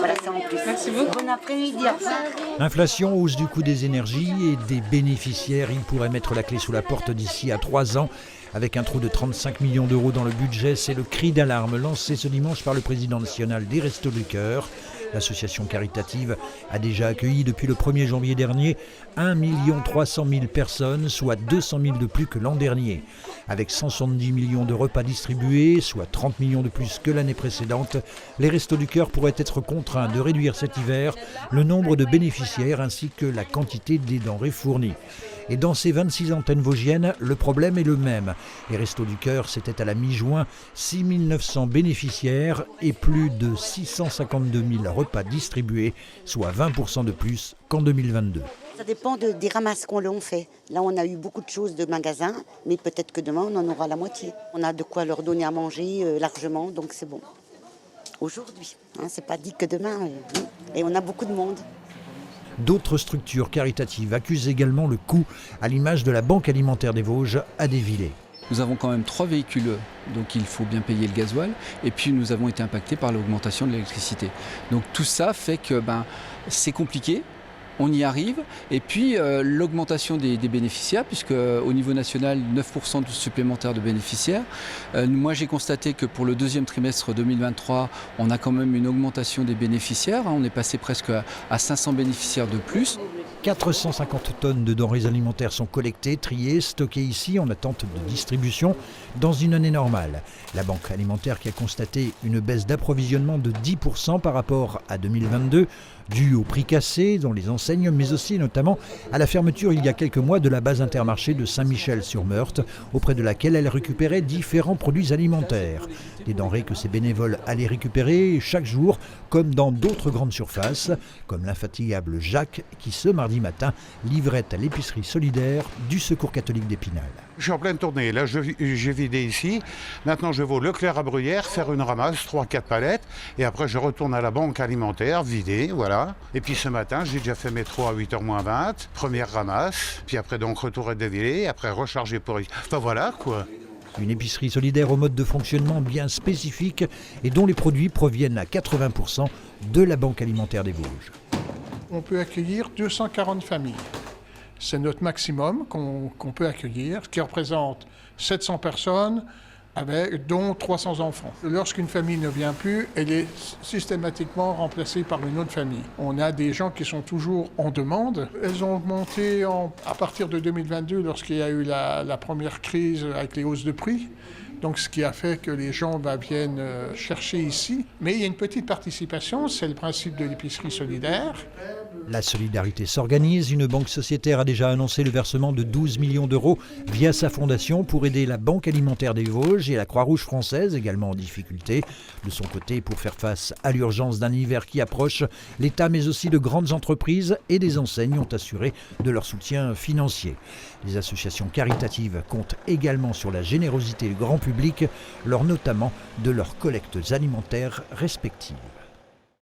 Voilà, c'est en plus. Merci beaucoup. Bon après-midi, au revoir. Inflation, hausse du coût des énergies et des bénéficiaires. Il pourrait mettre la clé sous la porte d'ici à 3 ans. Avec un trou de 35 millions d'euros dans le budget, c'est le cri d'alarme lancé ce dimanche par le président national des Restos du Cœur. L'association caritative a déjà accueilli depuis le 1er janvier dernier 1 300 000 personnes, soit 200 000 de plus que l'an dernier. Avec 170 millions de repas distribués, soit 30 millions de plus que l'année précédente, les Restos du Cœur pourraient être contraints de réduire cet hiver le nombre de bénéficiaires ainsi que la quantité des denrées fournies. Et dans ces 26 antennes vosgiennes, le problème est le même. Les Restos du Cœur, c'était à la mi-juin 6 900 bénéficiaires et plus de 652 000 repas distribués, soit 20% de plus qu'en 2022. Ça dépend des ramasses qu'on leur fait. Là, on a eu beaucoup de choses de magasins, mais peut-être que demain, on en aura la moitié. On a de quoi leur donner à manger largement, donc c'est bon. Aujourd'hui, c'est pas dit que demain. Et on a beaucoup de monde. D'autres structures caritatives accusent également le coût, à l'image de la Banque alimentaire des Vosges à Desvillers. Nous avons quand même 3 véhicules, donc il faut bien payer le gasoil. Et puis nous avons été impactés par l'augmentation de l'électricité. Donc tout ça fait que c'est compliqué. On y arrive. Et puis l'augmentation des bénéficiaires, puisque au niveau national, 9% supplémentaires de bénéficiaires. Moi, j'ai constaté que pour le deuxième trimestre 2023, on a quand même une augmentation des bénéficiaires. On est passé presque à 500 bénéficiaires de plus. 450 tonnes de denrées alimentaires sont collectées, triées, stockées ici en attente de distribution dans une année normale. La Banque alimentaire qui a constaté une baisse d'approvisionnement de 10% par rapport à 2022, due au prix cassé dans les enseignes, mais aussi notamment à la fermeture il y a quelques mois de la base Intermarché de Saint-Michel-sur-Meurthe, auprès de laquelle elle récupérait différents produits alimentaires. Des denrées que ces bénévoles allaient récupérer chaque jour, comme dans d'autres grandes surfaces, comme l'infatigable Jacques qui ce mardi matin livrait à l'épicerie solidaire du Secours catholique d'Épinal. Je suis en pleine tournée, là j'ai vidé ici, maintenant je vais au Leclerc à Bruyères faire une ramasse, 3-4 palettes, et après je retourne à la Banque alimentaire, vider, voilà. Et puis ce matin j'ai déjà fait métro à 8h moins 20, première ramasse, puis après donc retour à Desvillers, après recharger pour... Enfin voilà quoi. Une épicerie solidaire au mode de fonctionnement bien spécifique et dont les produits proviennent à 80% de la Banque alimentaire des Vosges. On peut accueillir 240 familles. C'est notre maximum qu'on peut accueillir, ce qui représente 700 personnes, dont 300 enfants. Lorsqu'une famille ne vient plus, elle est systématiquement remplacée par une autre famille. On a des gens qui sont toujours en demande. Elles ont augmenté à partir de 2022, lorsqu'il y a eu la première crise avec les hausses de prix. Donc ce qui a fait que les gens viennent chercher ici. Mais il y a une petite participation, c'est le principe de l'épicerie solidaire. La solidarité s'organise. Une banque sociétaire a déjà annoncé le versement de 12 millions d'euros via sa fondation pour aider la Banque alimentaire des Vosges et la Croix-Rouge française, également en difficulté. De son côté, pour faire face à l'urgence d'un hiver qui approche, l'État mais aussi de grandes entreprises et des enseignes ont assuré de leur soutien financier. Les associations caritatives comptent également sur la générosité du grand public, lors notamment de leurs collectes alimentaires respectives.